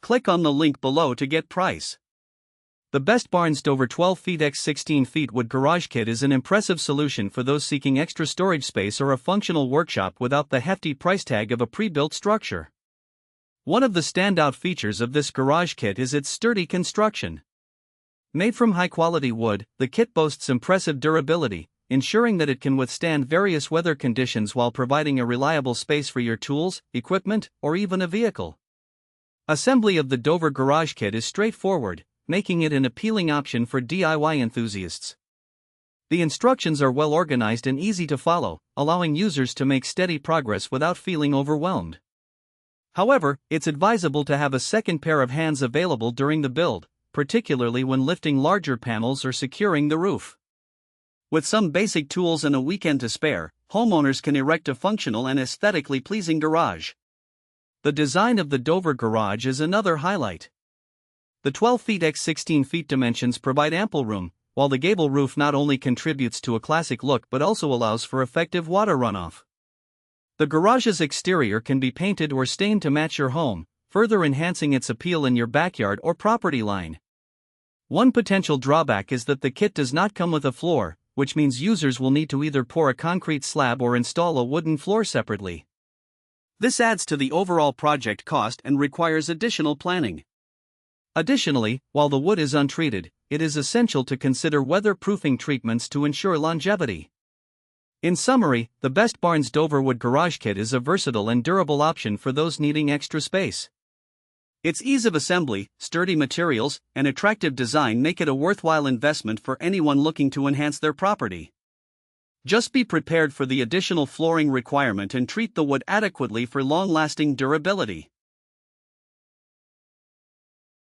Click on the link below to get price. The Best Barnes Dover 12 feet x 16 feet wood garage kit is an impressive solution for those seeking extra storage space or a functional workshop without the hefty price tag of a pre-built structure. One of the standout features of this garage kit is its sturdy construction. Made from high-quality wood, the kit boasts impressive durability, ensuring that it can withstand various weather conditions while providing a reliable space for your tools, equipment, or even a vehicle. Assembly of the Dover garage kit is straightforward, making it an appealing option for DIY enthusiasts. The instructions are well organized and easy to follow, allowing users to make steady progress without feeling overwhelmed. However, it's advisable to have a second pair of hands available during the build, particularly when lifting larger panels or securing the roof. With some basic tools and a weekend to spare, homeowners can erect a functional and aesthetically pleasing garage. The design of the Dover garage is another highlight. The 12 feet x 16 feet dimensions provide ample room, while the gable roof not only contributes to a classic look but also allows for effective water runoff. The garage's exterior can be painted or stained to match your home, further enhancing its appeal in your backyard or property line. One potential drawback is that the kit does not come with a floor, which means users will need to either pour a concrete slab or install a wooden floor separately. This adds to the overall project cost and requires additional planning. Additionally, while the wood is untreated, it is essential to consider weatherproofing treatments to ensure longevity. In summary, the Best Barnes Dover Wood Garage Kit is a versatile and durable option for those needing extra space. Its ease of assembly, sturdy materials, and attractive design make it a worthwhile investment for anyone looking to enhance their property. Just be prepared for the additional flooring requirement and treat the wood adequately for long-lasting durability.